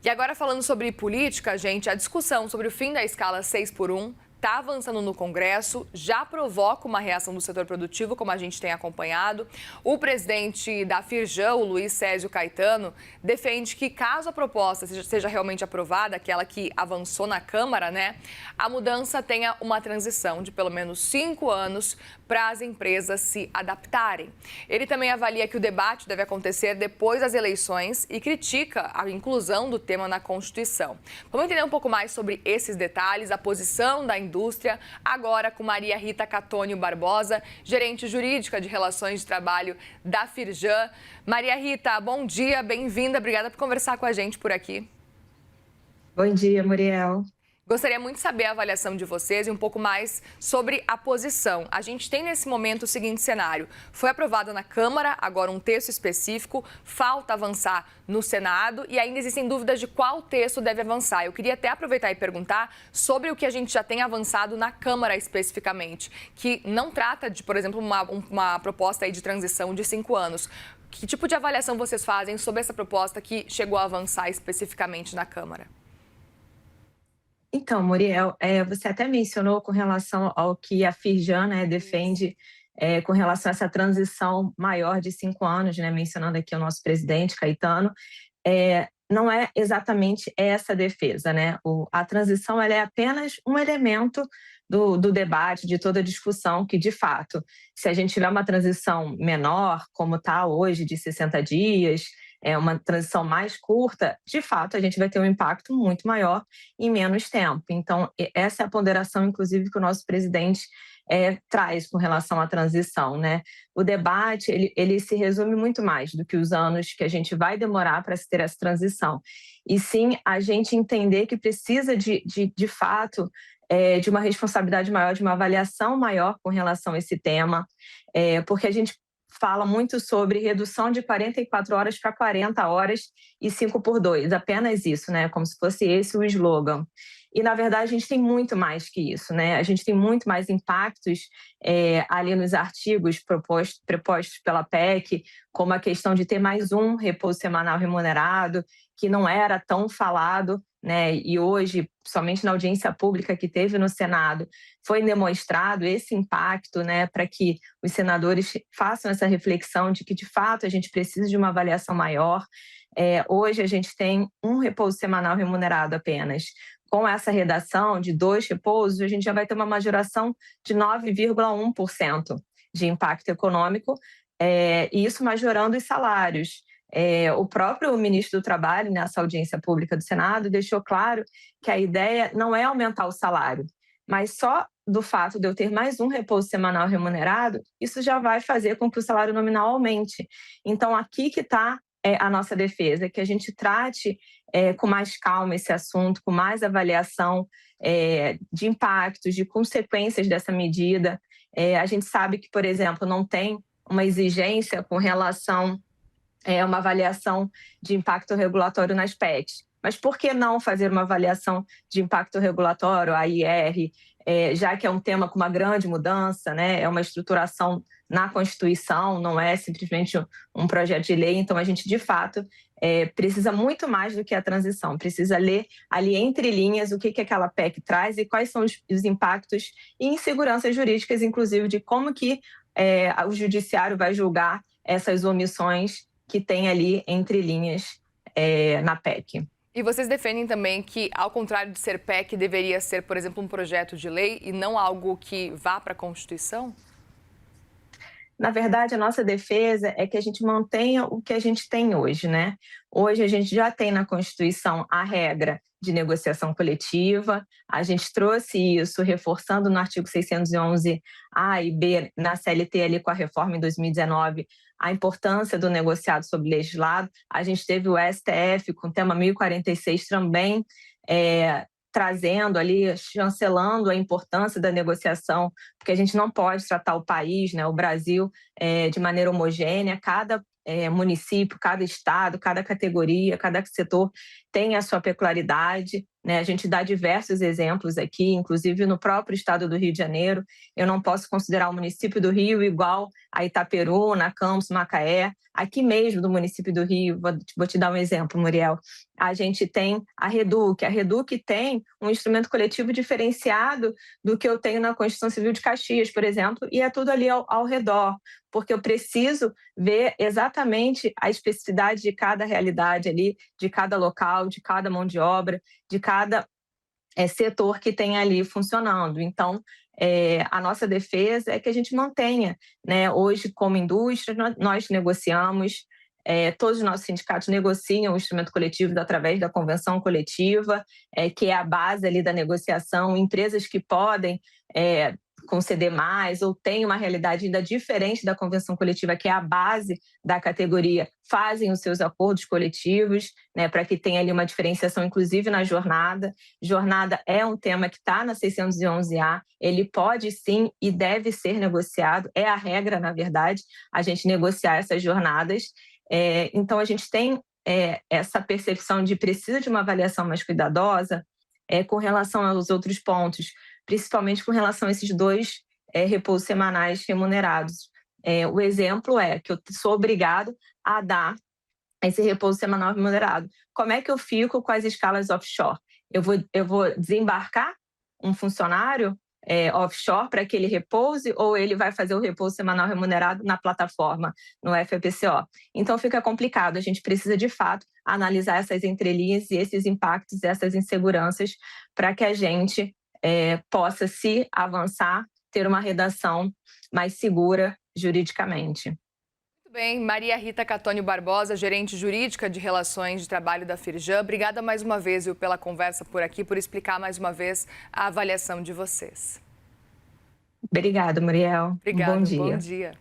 E agora falando sobre política, gente, a discussão sobre o fim da escala 6 por 1 está avançando no Congresso, já provoca uma reação do setor produtivo, como a gente tem acompanhado. O presidente da Firjan, o Luiz Césio Caetano, defende que caso a proposta seja realmente aprovada, aquela que avançou na Câmara, né, a mudança tenha uma transição de pelo menos 5 anos para as empresas se adaptarem. Ele também avalia que o debate deve acontecer depois das eleições e critica a inclusão do tema na Constituição. Vamos entender um pouco mais sobre esses detalhes, a posição da indústria, agora com Maria Rita Catônio Barbosa, gerente jurídica de Relações de Trabalho da Firjan. Maria Rita, bom dia, bem-vinda, obrigada por conversar com a gente por aqui. Bom dia, Muriel. Gostaria muito de saber a avaliação de vocês e um pouco mais sobre a posição. A gente tem nesse momento o seguinte cenário: foi aprovado na Câmara, agora um texto específico, falta avançar no Senado e ainda existem dúvidas de qual texto deve avançar. Eu queria até aproveitar e perguntar sobre o que a gente já tem avançado na Câmara especificamente, que não trata de, por exemplo, uma proposta aí de transição de 5 anos. Que tipo de avaliação vocês fazem sobre essa proposta que chegou a avançar especificamente na Câmara? Então, Muriel, você até mencionou com relação ao que a Firjan, né, defende com relação a essa transição maior de 5 anos, né, mencionando aqui o nosso presidente, Caetano. Não é exatamente essa defesa, né? A transição ela é apenas um elemento do debate, de toda a discussão, que, de fato, se a gente tiver uma transição menor, como está hoje, de 60 dias, uma transição mais curta, de fato, a gente vai ter um impacto muito maior em menos tempo. Então, essa é a ponderação, inclusive, que o nosso presidente traz com relação à transição, né? O debate, ele se resume muito mais do que os anos que a gente vai demorar para se ter essa transição. E sim, a gente entender que precisa, de fato, de uma responsabilidade maior, de uma avaliação maior com relação a esse tema, porque a gente fala muito sobre redução de 44 horas para 40 horas e 5 por 2, apenas isso, né? Como se fosse esse o slogan. E, na verdade, a gente tem muito mais que isso, né? A gente tem muito mais impactos ali nos artigos propostos pela PEC, como a questão de ter mais um repouso semanal remunerado, que não era tão falado, né? E hoje, somente na audiência pública que teve no Senado, foi demonstrado esse impacto, né, para que os senadores façam essa reflexão de que, de fato, a gente precisa de uma avaliação maior. Hoje, a gente tem um repouso semanal remunerado apenas. Com essa redação de 2 repousos, a gente já vai ter uma majoração de 9,1% de impacto econômico, e isso majorando os salários. O próprio ministro do Trabalho, nessa audiência pública do Senado, deixou claro que a ideia não é aumentar o salário, mas só do fato de eu ter mais um repouso semanal remunerado, isso já vai fazer com que o salário nominal aumente. Então, aqui que está a nossa defesa, que a gente trate com mais calma esse assunto, com mais avaliação de impactos, de consequências dessa medida. A gente sabe que, por exemplo, não tem uma exigência com relação uma avaliação de impacto regulatório nas PECs. Mas por que não fazer uma avaliação de impacto regulatório, a IR, já que é um tema com uma grande mudança, né? É uma estruturação na Constituição, não é simplesmente um projeto de lei. Então, a gente, de fato, precisa muito mais do que a transição, precisa ler ali entre linhas o que aquela PEC traz e quais são os impactos e inseguranças jurídicas, inclusive, de como que o judiciário vai julgar essas omissões que tem ali entre linhas na PEC. E vocês defendem também que, ao contrário de ser PEC, deveria ser, por exemplo, um projeto de lei e não algo que vá para a Constituição? Na verdade, a nossa defesa é que a gente mantenha o que a gente tem hoje, né? Hoje a gente já tem na Constituição a regra de negociação coletiva, a gente trouxe isso reforçando no artigo 611A e B na CLT ali com a reforma em 2019, a importância do negociado sobre legislado. A gente teve o STF com o tema 1046 também, trazendo ali, chancelando a importância da negociação, porque a gente não pode tratar o país, né, o Brasil, de maneira homogênea. Cada município, cada estado, cada categoria, cada setor tem a sua peculiaridade, né? A gente dá diversos exemplos aqui, inclusive no próprio estado do Rio de Janeiro. Eu não posso considerar o município do Rio igual a Itaperuna, Campos, Macaé. Aqui mesmo, do município do Rio, vou te dar um exemplo, Muriel. A gente tem a Reduc. A Reduc tem um instrumento coletivo diferenciado do que eu tenho na Constituição Civil de Caxias, por exemplo, e é tudo ali ao redor, porque eu preciso ver exatamente a especificidade de cada realidade ali, de cada local, de cada mão de obra, de cada setor que tem ali funcionando. Então, a nossa defesa é que a gente mantenha, né? Hoje, como indústria, nós negociamos, todos os nossos sindicatos negociam o instrumento coletivo através da convenção coletiva, que é a base ali da negociação. Empresas que podem conceder mais ou têm uma realidade ainda diferente da convenção coletiva, que é a base da categoria, fazem os seus acordos coletivos, né, para que tenha ali uma diferenciação, inclusive na jornada. Jornada é um tema que está na 611A, ele pode sim e deve ser negociado, é a regra, na verdade, a gente negociar essas jornadas. Então, a gente tem essa percepção de precisa de uma avaliação mais cuidadosa com relação aos outros pontos, principalmente com relação a esses 2 repousos semanais remunerados. O exemplo é que eu sou obrigado a dar esse repouso semanal remunerado. Como é que eu fico com as escalas offshore? Eu vou desembarcar um funcionário offshore para que ele repouse ou ele vai fazer o repouso semanal remunerado na plataforma, no FAPCO? Então fica complicado, a gente precisa de fato analisar essas entrelinhas e esses impactos, essas inseguranças, para que a gente possa se avançar, ter uma redação mais segura juridicamente. Muito bem, Maria Rita Catônio Barbosa, gerente jurídica de Relações de Trabalho da Firjan. Obrigada mais uma vez, viu, pela conversa por aqui, por explicar mais uma vez a avaliação de vocês. Obrigada, Muriel. Obrigada, Bom dia. bom dia.